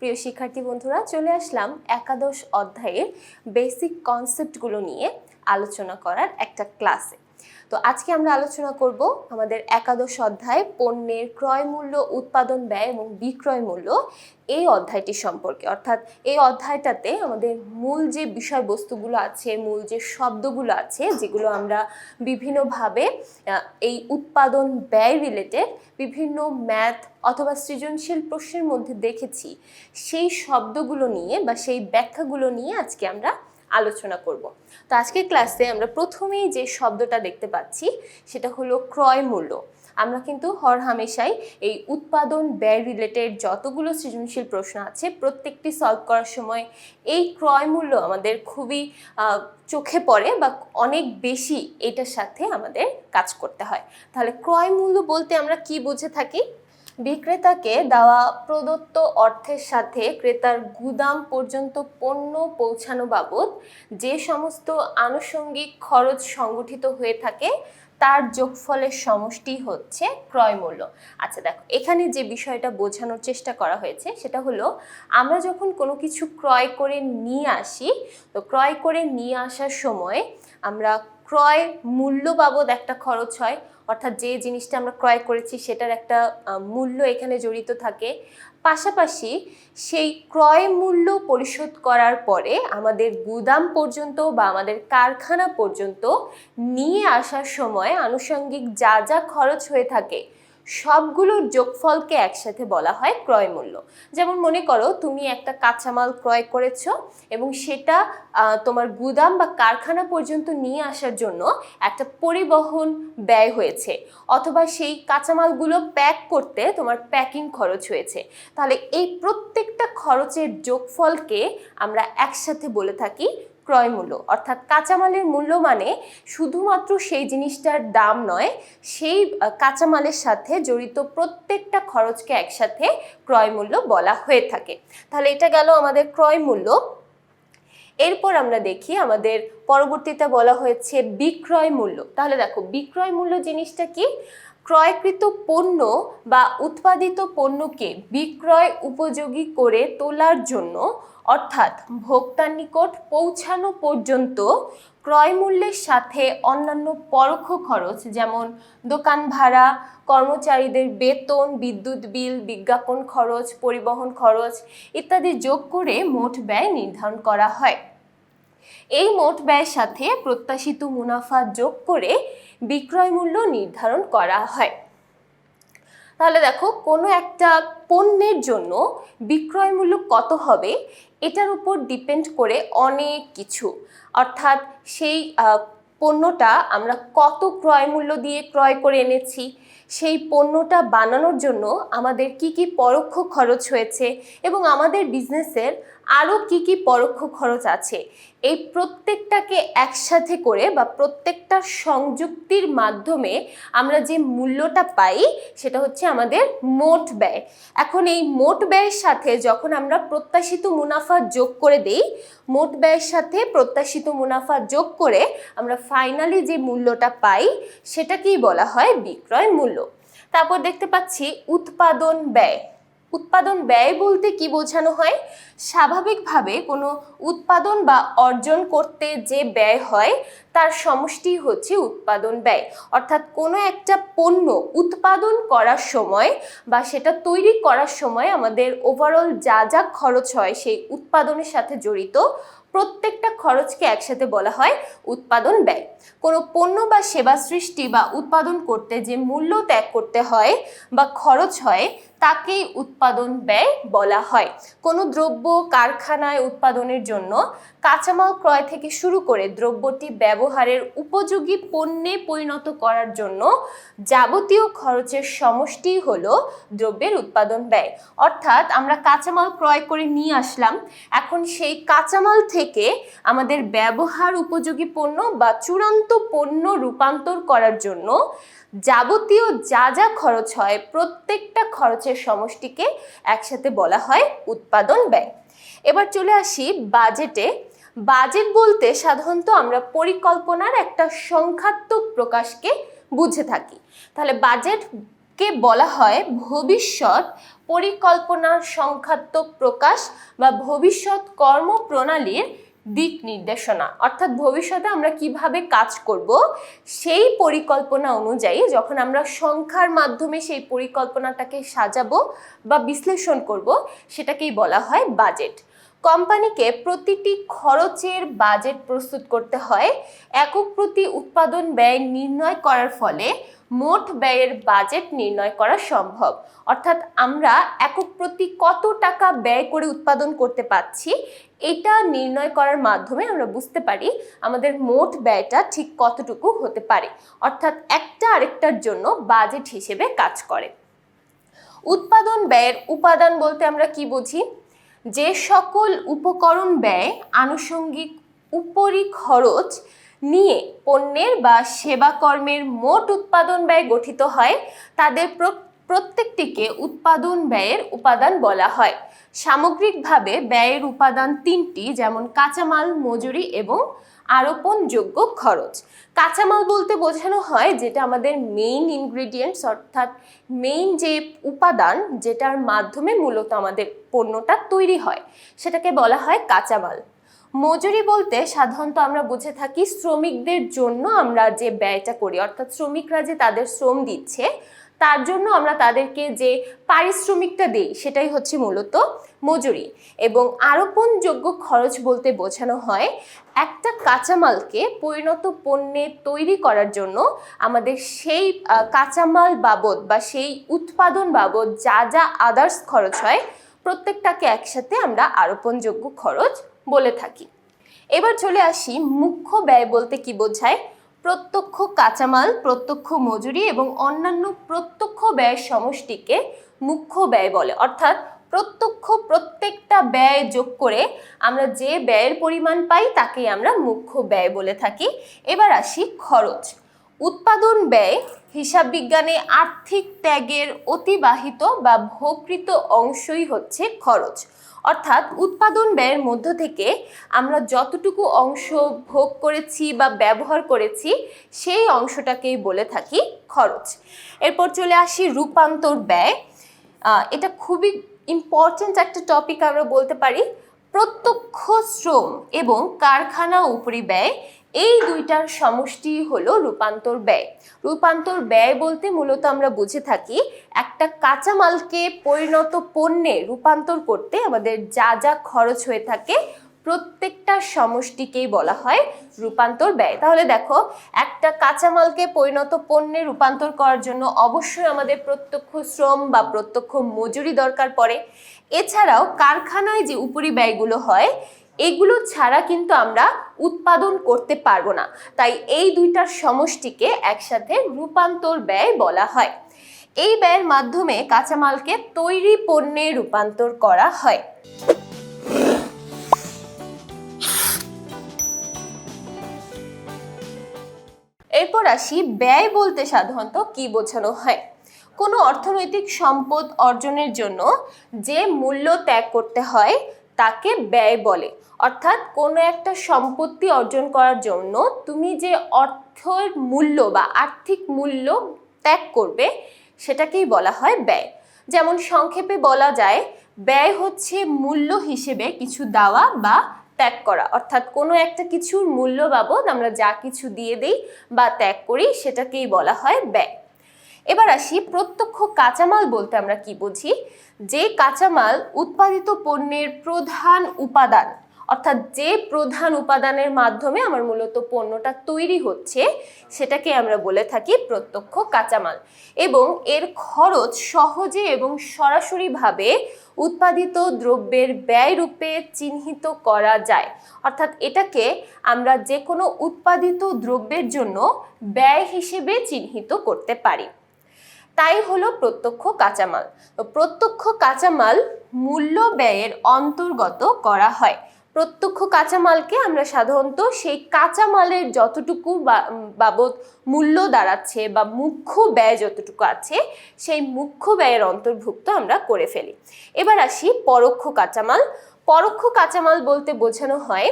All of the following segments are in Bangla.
প্রিয় শিক্ষার্থী বন্ধুরা, চলে আসলাম একাদশ অধ্যায়ের বেসিক কনসেপ্টগুলো নিয়ে আলোচনা করার একটা ক্লাসে। তো আজকে আমরা আলোচনা করব আমাদের একাদশ অধ্যায় পণ্যের ক্রয় মূল্য, উৎপাদন ব্যয় এবং বিক্রয় মূল্য এই অধ্যায়টি সম্পর্কে। অর্থাৎ এই অধ্যায়টাতে আমাদের মূল যে বিষয়বস্তুগুলো আছে, মূল যে শব্দগুলো আছে, যেগুলো আমরা বিভিন্নভাবে এই উৎপাদন ব্যয় রিলেটেড বিভিন্ন ম্যাথ অথবা সৃজনশীল প্রশ্নের মধ্যে দেখেছি, সেই শব্দগুলো নিয়ে বা সেই ব্যাখ্যাগুলো নিয়ে আজকে আমরা আলোচনা করব। তো আজকের ক্লাসে আমরা প্রথমেই যে শব্দটা দেখতে পাচ্ছি সেটা হলো ক্রয় মূল্য। আমরা কিন্তু হরহামেশাই এই উৎপাদন ব্যয় রিলেটেড যতগুলো সৃজনশীল প্রশ্ন আছে প্রত্যেকটি সলভ করার সময় এই ক্রয় মূল্য আমাদের খুবই চোখে পড়ে বা অনেক বেশি এটার সাথে আমাদের কাজ করতে হয়। তাহলে ক্রয় মূল্য বলতে আমরা কি বুঝে থাকি? বিক্রেতাকে দেওয়া প্রদত্ত অর্থের সাথে ক্রেতার গুদাম পর্যন্ত পণ্য পৌঁছানো বাবদ যে সমস্ত আনুষঙ্গিক খরচ সংগঠিত হয়ে থাকে তার যোগফলের সমষ্টি হচ্ছে ক্রয় মূল্য। আচ্ছা দেখো, এখানে যে বিষয়টা বোঝানোর চেষ্টা করা হয়েছে সেটা হলো, আমরা যখন কোনো কিছু ক্রয় করে নিয়ে আসি, তো ক্রয় করে নিয়ে আসার সময় আমরা ক্রয় মূল্য বাবদ একটা খরচ হয়, অর্থাৎ যে জিনিসটা আমরা ক্রয় করেছি সেটার একটা মূল্য এখানে জড়িত থাকে। পাশাপাশি সেই ক্রয় মূল্য পরিশোধ করার পরে আমাদের গুদাম পর্যন্ত বা আমাদের কারখানা পর্যন্ত নিয়ে আসার সময় আনুষঙ্গিক যা যা খরচ হয়ে থাকে সবগুলোর যোগফলকে একসাথে বলা হয় ক্রয় মূল্য। যেমন মনে করো, তুমি একটা কাঁচামাল ক্রয় করেছো এবং সেটা তোমার গুদাম বা কারখানা পর্যন্ত নিয়ে আসার জন্য একটা পরিবহন ব্যয় হয়েছে, অথবা সেই কাঁচামালগুলো প্যাক করতে তোমার প্যাকিং খরচ হয়েছে। তাহলে এই প্রত্যেকটা খরচের যোগফলকে আমরা একসাথে বলে থাকি ক্রয় মূল্য। অর্থাৎ কাঁচামালের মূল্য মানে শুধুমাত্র সেই জিনিসটার দাম নয়, সেই কাঁচামালের সাথে জড়িত প্রত্যেকটা খরচকে একসাথে ক্রয় মূল্য বলা হয়ে থাকে। তাহলে এটা গেল আমাদের ক্রয় মূল্য। এরপর আমরা দেখি আমাদের পরবর্তীতে বলা হয়েছে বিক্রয় মূল্য। তাহলে দেখো, বিক্রয় মূল্য জিনিসটা কি? ক্রয়কৃত পণ্য বা উৎপাদিত পণ্যকে বিক্রয় উপযোগী করে তোলার জন্য, অর্থাৎ ভোক্তার নিকট পৌঁছানো পর্যন্ত ক্রয় মূল্যের সাথে অন্যান্য পরোক্ষ খরচ, যেমন দোকান ভাড়া, কর্মচারীদের বেতন, বিদ্যুৎ বিল, বিজ্ঞাপন খরচ, পরিবহন খরচ ইত্যাদি যোগ করে মোট ব্যয় নির্ধারণ করা হয়। এই মোট ব্যয়ের সাথে প্রত্যাশিত মুনাফা যোগ করে বিক্রয় মূল্য নির্ধারণ করা হয়। তাহলে দেখো, কোনো একটা পণ্যের জন্য বিক্রয় মূল্য কত হবে এটার উপর ডিপেন্ড করে অনেক কিছু। অর্থাৎ সেই পণ্যটা আমরা কত ক্রয় মূল্য দিয়ে ক্রয় করে এনেছি, সেই পণ্যটা বানানোর জন্য আমাদের কি কি পরোক্ষ খরচ হয়েছে এবং আমাদের বিজনেসের আরও কি কি পরোক্ষ খরচ আছে, এই প্রত্যেকটাকে একসাথে করে বা প্রত্যেকটা সংযুক্তির মাধ্যমে আমরা যে মূল্যটা পাই সেটা হচ্ছে আমাদের মোট ব্যয়। এখন এই মোট ব্যয়ের সাথে যখন আমরা প্রত্যাশিত মুনাফা যোগ করে দেই, মোট ব্যয়ের সাথে প্রত্যাশিত মুনাফা যোগ করে আমরা ফাইনালি যে মূল্যটা পাই সেটাকেই বলা হয় বিক্রয় মূল্য। তারপর দেখতে পাচ্ছি উৎপাদন ব্যয়। উৎপাদন ব্যয় বলতে কি বোঝানো হয়? স্বাভাবিকভাবে কোনো উৎপাদন বা অর্জন করতে যে ব্যয় হয় তার সমষ্টি হচ্ছে উৎপাদন ব্যয়। অর্থাৎ কোনো একটা পণ্য উৎপাদন করার সময় বা সেটা তৈরি করার সময় আমাদের ওভারঅল যা যা খরচ হয় সেই উৎপাদনের সাথে জড়িত প্রত্যেকটা খরচকে একসাথে বলা হয় উৎপাদন ব্যয়। কোনো পণ্য বা সেবা সৃষ্টি বা উৎপাদন করতে যে মূল্য ত্যাগ করতে হয় বা খরচ হয় তাকেই উৎপাদন ব্যয় বলা হয়। কোনো দ্রব্য কারখানায় উৎপাদনের জন্য কাঁচামাল ক্রয় থেকে শুরু করে দ্রব্যটি ব্যবহারের উপযোগী পণ্যে পরিণত করার জন্য যাবতীয় খরচের সমষ্টি হলো দ্রব্যের উৎপাদন ব্যয়। অর্থাৎ আমরা কাঁচামাল ক্রয় করে নিয়ে আসলাম, এখন সেই কাঁচামাল থেকে আমাদের ব্যবহার উপযোগী পণ্য বা চূড়ান্ত পণ্য রূপান্তর করার জন্য যাবতীয় যা যা খরচ হয় প্রত্যেকটা খরচের সমষ্টিকে একসাথে বলা হয় উৎপাদন ব্যয়। এবার চলে আসি বাজেটে। বাজেট বলতে সাধারণত আমরা পরিকল্পনার একটা সংখ্যাত্মক প্রকাশকে বুঝে থাকি। তাহলে বাজেটকে বলা হয় ভবিষ্যৎ পরিকল্পনার সংখ্যাত্মক প্রকাশ বা ভবিষ্যৎ কর্মপ্রণালীর দিক নির্দেশনা, অর্থাৎ ভবিষ্যতে আমরা কিভাবে কাজ করব সেই পরিকল্পনা অনুযায়ী যখন আমরা সংখ্যার মাধ্যমে সেই পরিকল্পনাটাকে সাজাবো বা বিশ্লেষণ করব, সেটাকেই বলা হয় বাজেট। কোম্পানিকে প্রতিটি খরচের বাজেট প্রস্তুত করতে হয়। একক প্রতি উৎপাদন ব্যয় নির্ণয় করার ফলে মোট ব্যয়ের বাজেট নির্ণয় করা সম্ভব। অর্থাৎ আমরা একক প্রতি কত টাকা ব্যয় করে উৎপাদন করতে পারছি এটা নির্ণয় করার মাধ্যমে আমরা বুঝতে পারি আমাদের মোট ব্যয়টা ঠিক কতটুকু হতে পারে, অর্থাৎ একটা আরেকটার জন্য বাজেট হিসেবে কাজ করে। উৎপাদন ব্যয়ের উপাদান বলতে আমরা কি বুঝি? যে সকল উপকরণ ব্যয় আনুষঙ্গিক উপরি খরচ নিয়ে পণ্যের বা সেবা কর্মের মোট উৎপাদন ব্যয় গঠিত হয় তাদের প্রত্যেকটিকে উৎপাদন ব্যয়ের উপাদান বলা হয়। সামগ্রিকভাবে ব্যয়ের উপাদান তিনটি, যেমন কাঁচামাল, মজুরি এবং আরোপণযোগ্য খরচ। কাঁচামাল বলতে বোঝানো হয় যেটা আমাদের মেইন ইনগ্রেডিয়েন্টস, অর্থাৎ মেইন যে উপাদান যেটার মাধ্যমে মূলত আমাদের পণ্যটা তৈরি হয় সেটাকে বলা হয় কাঁচামাল। মজুরি বলতে সাধারণত আমরা বুঝে থাকি শ্রমিকদের জন্য আমরা যে ব্যয়টা করি, অর্থাৎ শ্রমিকরা যে তাদের শ্রম দিচ্ছে তার জন্য আমরা তাদেরকে যে পারিশ্রমিকটা দিই সেটাই হচ্ছে মূলত মজুরি। এবং আরোপণযোগ্য খরচ বলতে বোঝানো হয় একটা কাঁচামালকে পরিণত পণ্যে তৈরি করার জন্য আমাদের সেই কাঁচামাল বাবদ বা সেই উৎপাদন বাবদ যা যা আদার্স খরচ হয় প্রত্যেকটাকে একসাথে আমরা আরোপণযোগ্য খরচ বলে থাকি। এবার চলে আসি মুখ্য ব্যয় বলতে কি বোঝায়। প্রত্যক্ষ কাঁচামাল, প্রত্যক্ষ মজুরি এবং অন্যান্য প্রত্যক্ষ ব্যয়ের সমষ্টিকে মুখ্য ব্যয় বলে। অর্থাৎ প্রত্যেকটা ব্যয় যোগ করে আমরা যে ব্যয়ের পরিমাণ পাই তাকেই আমরা মুখ্য ব্যয় বলে থাকি। এবার আসি খরচ। উৎপাদন ব্যয় হিসাব বিজ্ঞানে আর্থিক ত্যাগের অতিবাহিত বা ভোগকৃত অংশই হচ্ছে খরচ। অর্থাৎ উৎপাদন ব্যয়ের মধ্য থেকে আমরা যতটুকু অংশ ভোগ করেছি বা ব্যবহার করেছি সেই অংশটাকেই বলে থাকি খরচ। এরপর চলে আসি রূপান্তর ব্যয়। এটা খুবই ইম্পর্টেন্ট একটা টপিক আমরা বলতে পারি। প্রত্যক্ষ শ্রম এবং কারখানা উপরি ব্যয় এই দুইটার সমষ্টি হলো রূপান্তর ব্যয়। রূপান্তর ব্যয় বলতে মূলত আমরা বুঝে থাকি একটা কাঁচামালকে পরিণত পণ্যে রূপান্তর করতে আমাদের যা যা খরচ হয়ে থাকে প্রত্যেকটা সমষ্টিকেই বলা হয় রূপান্তর ব্যয়। তাহলে দেখো, একটা কাঁচামালকে পরিণত পণ্যে রূপান্তর করার জন্য অবশ্যই আমাদের প্রত্যক্ষ শ্রম বা প্রত্যক্ষ মজুরি দরকার পড়ে। এছাড়াও কারখানায় যে উপরি ব্যয়গুলো হয় এগুলো ছাড়া কিন্তু আমরা উৎপাদন করতে পারবো না। তাই এই দুইটার সমষ্টিকে একসাথে রূপান্তর ব্যয় বলা হয়। এই ব্যয়ের মাধ্যমে কাঁচামালকে তৈরি পণ্যে রূপান্তর করা হয়। এরপর আসি ব্যয় বলতে সাধারণত কি বোঝানো হয়। কোনো অর্থনৈতিক সম্পদ অর্জনের জন্য যে মূল্য ত্যাগ করতে হয় তাকে ব্যয় বলে। অর্থাৎ কোনো একটা সম্পত্তি অর্জন করার জন্য তুমি যে অর্থের মূল্য বা আর্থিক মূল্য ত্যাগ করবে সেটাকেই বলা হয় ব্যয়। যেমন সংক্ষেপে বলা যায় ব্যয় হচ্ছে মূল্য হিসেবে কিছু দেওয়া বা ত্যাগ করা। অর্থাৎ কোনো একটা কিছুর মূল্য বাবদ আমরা যা কিছু দিয়ে দিই বা ত্যাগ করি সেটাকেই বলা হয় ব্যয়। এবার আসি প্রত্যক্ষ কাঁচামাল বলতে আমরা কি বুঝি। যে কাঁচামাল উৎপাদিত পণ্যের প্রধান উপাদান, অর্থাৎ যে প্রধান উপাদানের মাধ্যমে আমার মূলত পণ্যটা তৈরি হচ্ছে সেটাকে আমরা বলে থাকি প্রত্যক্ষ কাঁচামাল। এবং এর খরচ সহজে এবং সরাসরিভাবে উৎপাদিত দ্রব্যের ব্যয় রূপে চিহ্নিত করা যায়। অর্থাৎ এটাকে আমরা যে কোনো উৎপাদিত দ্রব্যের জন্য ব্যয় হিসেবে চিহ্নিত করতে পারি। তাই হলো প্রত্যক্ষ কাঁচামাল। প্রত্যক্ষ কাঁচামাল মূল্য ব্যয়ের অন্তর্গত করা হয়। প্রত্যক্ষ কাঁচামালকে আমরা সাধারণত সেই কাঁচামালের যতটুকু বাবদ মূল্য দাঁড়াচ্ছে বা মুখ্য ব্যয় যতটুকু আছে সেই মুখ্য ব্যয়ের অন্তর্ভুক্ত আমরা করে ফেলি। এবার আসি পরোক্ষ কাঁচামাল। পরোক্ষ কাঁচামাল বলতে বোঝানো হয়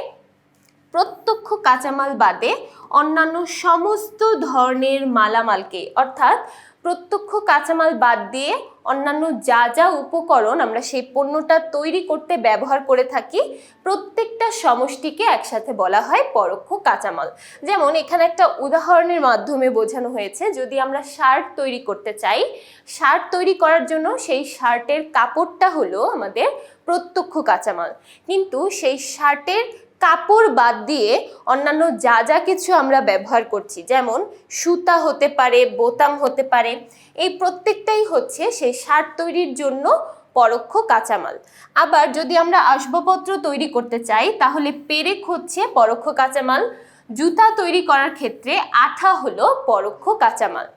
প্রত্যক্ষ কাঁচামাল বাদে অন্যান্য সমস্ত ধরনের মালামালকে, অর্থাৎ প্রত্যক্ষ কাঁচামাল বাদ দিয়ে অন্যান্য যা যা উপকরণ আমরা সেই পণ্যটা তৈরি করতে ব্যবহার করে থাকি প্রত্যেকটা সমষ্টিকে একসাথে বলা হয় পরোক্ষ কাঁচামাল। যেমন এখানে একটা উদাহরণের মাধ্যমে বোঝানো হয়েছে, যদি আমরা শার্ট তৈরি করতে চাই, শার্ট তৈরি করার জন্য সেই শার্টের কাপড়টা হলো আমাদের প্রত্যক্ষ কাঁচামাল, কিন্তু সেই শার্টের কাপড় বাদ দিয়ে অন্যান্য যা যা কিছু আমরা ব্যবহার করছি, যেমন সুতা হতে পারে, বোতাম হতে পারে, এই প্রত্যেকটাই হচ্ছে সেই শার্ট তৈরির জন্য পরোক্ষ কাঁচামাল। আবার যদি আমরা আসবাবপত্র তৈরি করতে চাই তাহলে পেরেক হচ্ছে পরোক্ষ কাঁচামাল। জুতা তৈরি করার ক্ষেত্রে আঠা হলো পরোক্ষ কাঁচামাল।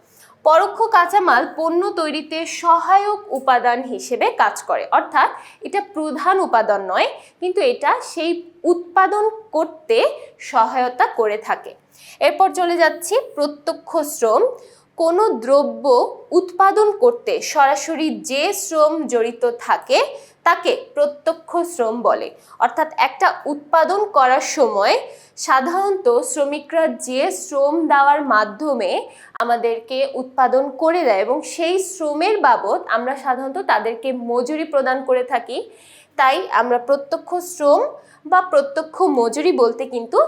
পরোক্ষ কাঁচামাল পণ্য তৈরিতে সহায়ক উপাদান হিসেবে কাজ করে, অর্থাৎ এটা প্রধান উপাদান নয়, কিন্তু এটা সেই উৎপাদন করতে সহায়তা করে থাকে। এরপর চলে যাচ্ছি প্রত্যক্ষ শ্রম। কোনো দ্রব্য উৎপাদন করতে সরাসরি যে শ্রম জড়িত থাকে তাকে প্রত্যক্ষ শ্রম বলে। অর্থাৎ একটা উৎপাদন করার সময় সাধারণত শ্রমিকরা যে শ্রম দেওয়ার মাধ্যমে আমাদেরকে উৎপাদন করে দেয় এবং সেই শ্রমের বাবদ আমরা সাধারণত তাদেরকে মজুরি প্রদান করে থাকি, তাই আমরা প্রত্যক্ষ শ্রম বা প্রত্যক্ষ মজুরি বলতে কিন্তু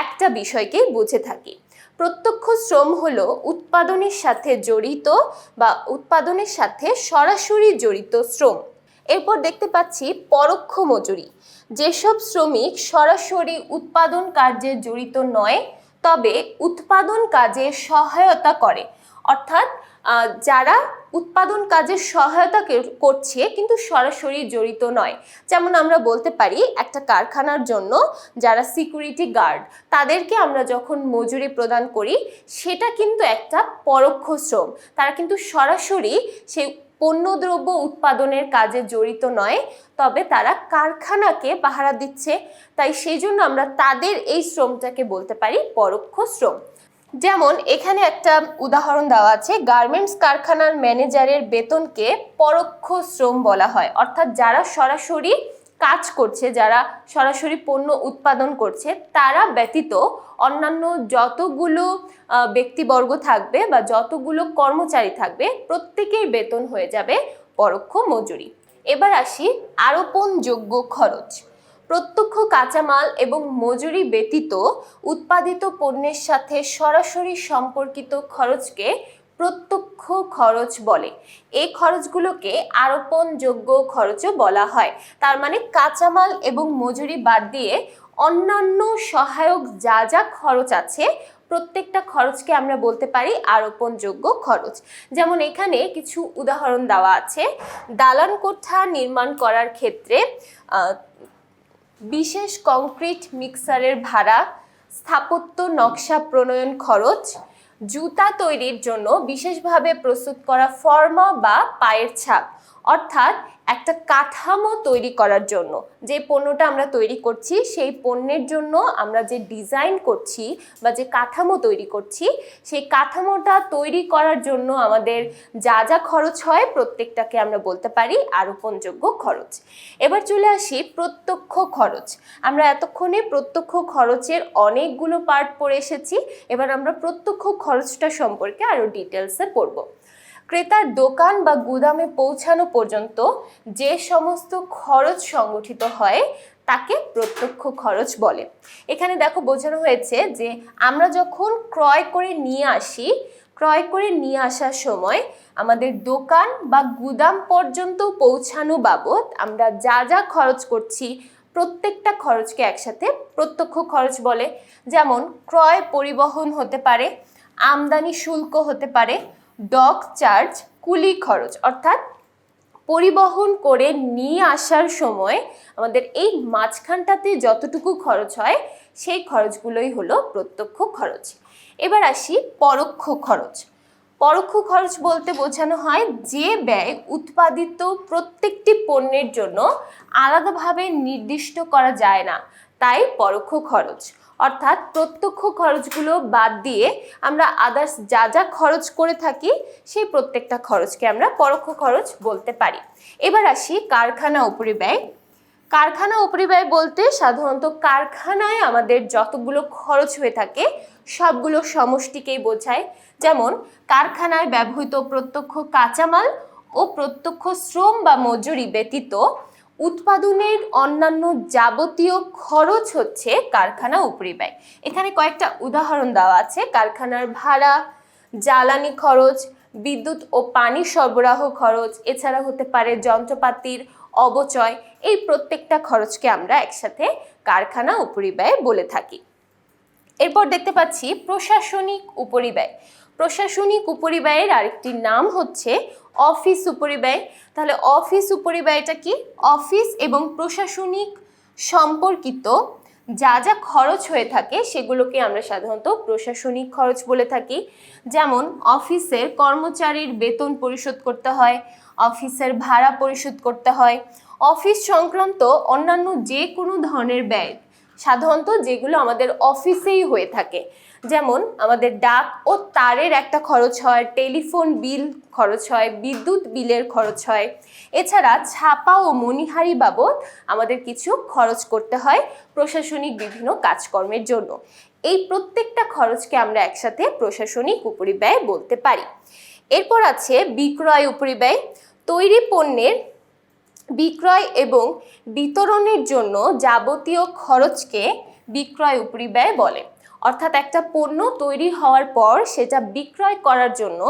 একটা বিষয়কেই বুঝে থাকি। প্রত্যক্ষ শ্রম হলো উৎপাদনের সাথে জড়িত বা উৎপাদনের সাথে সরাসরি জড়িত শ্রম। এরপর দেখতে পাচ্ছি পরোক্ষ মজুরি। যেসব শ্রমিক সরাসরি উৎপাদন কার্যে জড়িত নয় তবে উৎপাদন কাজে সহায়তা করে, অর্থাৎ যারা উৎপাদন কাজে সহায়তা করছে কিন্তু সরাসরি জড়িত নয়। যেমন আমরা বলতে পারি একটা কারখানার জন্য যারা সিকিউরিটি গার্ড তাদেরকে আমরা যখন মজুরি প্রদান করি সেটা কিন্তু একটা পরোক্ষ শ্রম। তারা কিন্তু সরাসরি সেই পণ্যদ্রব্য উৎপাদনের কাজে জড়িত নয়, তবে তারা কারখানাকে পাহারা দিচ্ছে, তাই সেই জন্য আমরা তাদের এই শ্রমটাকে বলতে পারি পরোক্ষ শ্রম। যেমন এখানে একটা উদাহরণ দেওয়া আছে, গার্মেন্টস কারখানার ম্যানেজারের বেতনকে পরোক্ষ শ্রম বলা হয়, অর্থাৎ যারা সরাসরি কাজ করছে, যারা সরাসরি পণ্য উৎপাদন করছে তারা ব্যতীত অন্যান্য যতগুলো ব্যক্তিবর্গ থাকবে বা যতগুলো কর্মচারী থাকবে প্রত্যেকের বেতন হয়ে যাবে পরোক্ষ মজুরি। এবার আসি আরোপণযোগ্য খরচ। প্রত্যক্ষ কাঁচামাল এবং মজুরি ব্যতীত উৎপাদিত পণ্যের সাথে সরাসরি সম্পর্কিত খরচকে প্রত্যক্ষ খরচ বলে। এই খরচগুলোকে আরোপণযোগ্য খরচও বলা হয়। তার মানে কাঁচামাল এবং মজুরি বাদ দিয়ে অন্যান্য সহায়ক যা যা খরচ আছে প্রত্যেকটা খরচকে আমরা বলতে পারি আরোপণযোগ্য খরচ। যেমন এখানে কিছু উদাহরণ দেওয়া আছে। দালান কোঠা নির্মাণ করার ক্ষেত্রে বিশেষ কংক্রিট মিক্সারের ভাড়া, স্থাপত্য নকশা প্রণয়ন খরচ, জুতা তৈরির জন্য বিশেষভাবে প্রস্তুত করা ফর্মা বা পায়ের ছাপ, অর্থাৎ একটা কাঠামো তৈরি করার জন্য যে পণ্যটা আমরা তৈরি করছি সেই পণ্যের জন্য আমরা যে ডিজাইন করছি বা যে কাঠামো তৈরি করছি সেই কাঠামোটা তৈরি করার জন্য আমাদের যা যা খরচ হয় প্রত্যেকটাকে আমরা বলতে পারি আরোপণযোগ্য খরচ। এবার চলে আসি প্রত্যক্ষ খরচ। আমরা এতক্ষণে প্রত্যক্ষ খরচের অনেকগুলো পার্ট পড়ে এসেছি, এবার আমরা প্রত্যক্ষ খরচটা সম্পর্কে আরো ডিটেলসে পড়ব। ক্রেতার দোকান বা গুদামে পৌঁছানো পর্যন্ত যে সমস্ত খরচ সংগঠিত হয় তাকে প্রত্যক্ষ খরচ বলে। এখানে দেখো বোঝানো হয়েছে যে আমরা যখন ক্রয় করে নিয়ে আসার সময় আমাদের দোকান বা গুদাম পর্যন্ত পৌঁছানো বাবদ আমরা যা যা খরচ করছি প্রত্যেকটা খরচকে একসাথে প্রত্যক্ষ খরচ বলে। যেমন ক্রয় পরিবহন হতে পারে, আমদানি শুল্ক হতে পারে, ডক চার্জ, কুলি খরচ, অর্থাৎ পরিবহন করে নিয়ে আসার সময় আমাদের এই মাঝখানটাতে যতটুকু খরচ হয় সেই খরচগুলোই হলো প্রত্যক্ষ খরচ। এবার আসি পরোক্ষ খরচ। পরোক্ষ খরচ বলতে বোঝানো হয় যে ব্যয় উৎপাদিত প্রত্যেকটি পণ্যের জন্য আলাদাভাবে নির্দিষ্ট করা যায় না, তাই পরোক্ষ খরচ। অর্থাৎ প্রত্যক্ষ খরচগুলো বাদ দিয়ে আমরা আদার্স যা যা খরচ করে থাকি সেই প্রত্যেকটা খরচকে আমরা পরোক্ষ খরচ বলতে পারি। এবার আসি কারখানা উপরিব্যয়। কারখানা উপরিব্যয় বলতে সাধারণত কারখানায় আমাদের যতগুলো খরচ হয়ে থাকে সবগুলো সমষ্টিকেই বোঝায়। যেমন কারখানায় ব্যবহৃত প্রত্যক্ষ কাঁচামাল ও প্রত্যক্ষ শ্রম বা মজুরি ব্যতীত উৎপাদনের অন্যান্য যাবতীয় খরচ হচ্ছে কারখানা উপরিব্যয়। এখানে কয়েকটা উদাহরণ দেওয়া আছে। কারখানার ভাড়া, জ্বালানি খরচ, বিদ্যুৎ ও পানি সরবরাহ খরচ, এছাড়া হতে পারে যন্ত্রপাতির অবচয়। এই প্রত্যেকটা খরচকে আমরা একসাথে কারখানা উপরিব্যয় বলে থাকি। এরপর দেখতে পাচ্ছি প্রশাসনিক উপরিব্যয়। প্রশাসনিক উপরিব্যয়ের আরেকটি নাম হচ্ছে অফিস উপরিব্যয়। তাহলে অফিস উপরিব্যয়টা কি? অফিস এবং প্রশাসনিক সম্পর্কিত যা যা খরচ হয়ে থাকে সেগুলোকে আমরা সাধারণত প্রশাসনিক খরচ বলে থাকি। যেমন অফিসের কর্মচারীর বেতন পরিশোধ করতে হয়, অফিসের ভাড়া পরিশোধ করতে হয়, অফিস সংক্রান্ত অন্যান্য যে কোনো ধরনের ব্যয় সাধারণত যেগুলো আমাদের অফিসেই হয়ে থাকে। যেমন আমাদের ডাক ও তারের একটা খরচ হয়, টেলিফোন বিল খরচ হয়, বিদ্যুৎ বিলের খরচ হয়। এছাড়া ছাপা ও মণিহারি বাবদ আমাদের কিছু খরচ করতে হয় প্রশাসনিক বিভিন্ন কাজকর্মের জন্য। এই প্রত্যেকটা খরচকে আমরা একসাথে প্রশাসনিক উপরিব্যয় বলতে পারি। এরপর আছে বিক্রয় উপরিব্যয়। তৈরি পণ্যের বিক্রয় এবং বিতরণের জন্য যাবতীয় খরচকে বিক্রয় উপরিব্যয় বলে। অর্থাৎ একটা পণ্য তৈরি হওয়ার পর সেটা বিক্রয় করার জন্য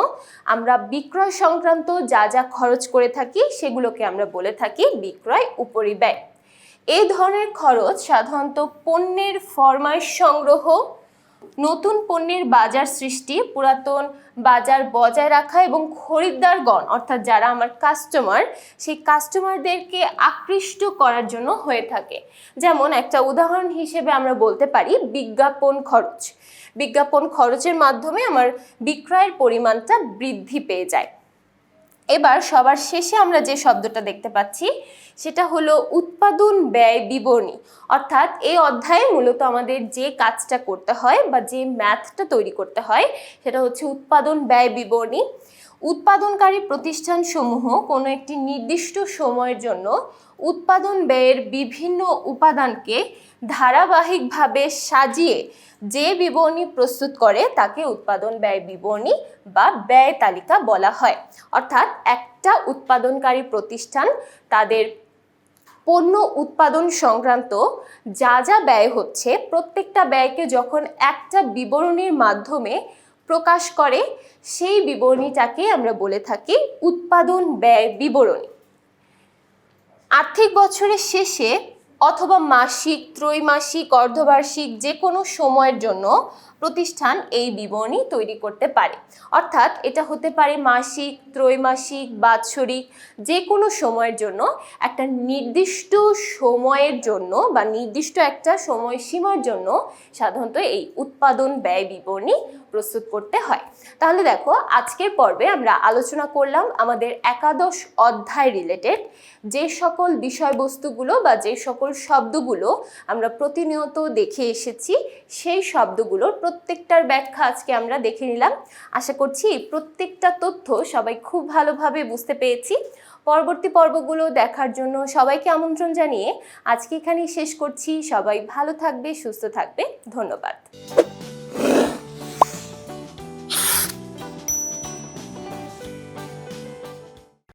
আমরা বিক্রয় সংক্রান্ত যা যা খরচ করে থাকি সেগুলোকে আমরা বলে থাকি বিক্রয় উপরিব্যয়। এই ধরনের খরচ সাধারণত পণ্যের ফরমাইশ সংগ্রহ, নতুন পণ্যের বাজার সৃষ্টি, পুরাতন বাজার বজায় রাখা এবং খরিদ্দারগণ অর্থাৎ যারা আমার কাস্টমার সেই কাস্টমারদেরকে আকৃষ্ট করার জন্য হয়ে থাকে। যেমন একটা উদাহরণ হিসেবে আমরা বলতে পারি বিজ্ঞাপন খরচ। বিজ্ঞাপন খরচের মাধ্যমে আমার বিক্রয়ের পরিমাণটা বৃদ্ধি পেয়ে যায়। এবার সবার শেষে আমরা যে শব্দটা দেখতে পাচ্ছি সেটা হলো উৎপাদন ব্যয় বিবরণী। অর্থাৎ এই অধ্যায়ে মূলত আমাদের যে কাজটা করতে হয় বা যে ম্যাথটা তৈরি করতে হয় সেটা হচ্ছে উৎপাদন ব্যয় বিবরণী। উৎপাদনকারী প্রতিষ্ঠানসমূহ কোনো একটি নির্দিষ্ট সময়ের জন্য উৎপাদন ব্যয়ের বিভিন্ন উপাদানকে ধারাবাহিকভাবে সাজিয়ে যে বিবরণী প্রস্তুত করে তাকে উৎপাদন ব্যয় বিবরণী বা ব্যয় তালিকা বলা হয়। অর্থাৎ একটা উৎপাদনকারী প্রতিষ্ঠান তাদের পণ্য উৎপাদন সংক্রান্ত যা যা ব্যয় হচ্ছে প্রত্যেকটা ব্যয়কে যখন একটা বিবরণীর মাধ্যমে প্রকাশ করে সেই বিবরণীটাকে আমরা বলে থাকি উৎপাদন ব্যয় বিবরণী। আর্থিক বছরের শেষে অথবা মাসিক, ত্রৈমাসিক, অর্ধবার্ষিক যে কোনো সময়ের জন্য প্রতিষ্ঠান এই বিবরণী তৈরি করতে পারে। অর্থাৎ এটা হতে পারে মাসিক, ত্রৈমাসিক, বাৎসরিক, যে কোনো সময়ের জন্য একটা নির্দিষ্ট সময়ের জন্য বা নির্দিষ্ট একটা সময়সীমার জন্য সাধারণত এই উৎপাদন ব্যয় বিবরণী প্রস্তুত করতে হয়। তাহলে দেখো আজকের পর্বে আমরা আলোচনা করলাম আমাদের একাদশ অধ্যায় রিলেটেড যে সকল বিষয়বস্তুগুলো বা যে সকল শব্দগুলো আমরা প্রতিনিয়ত দেখে এসেছি সেই শব্দগুলোর প্রত্যেকটার ব্যাখ্যা আজকে আমরা দেখে নিলাম। আশা করছি প্রত্যেকটা তথ্য সবাই খুব ভালোভাবে বুঝতে পেরেছি। পরবর্তী পর্বগুলো দেখার জন্য সবাইকে আমন্ত্রণ জানিয়ে আজকে এখানেই শেষ করছি। সবাই ভালো থাকবে, সুস্থ থাকবে। ধন্যবাদ।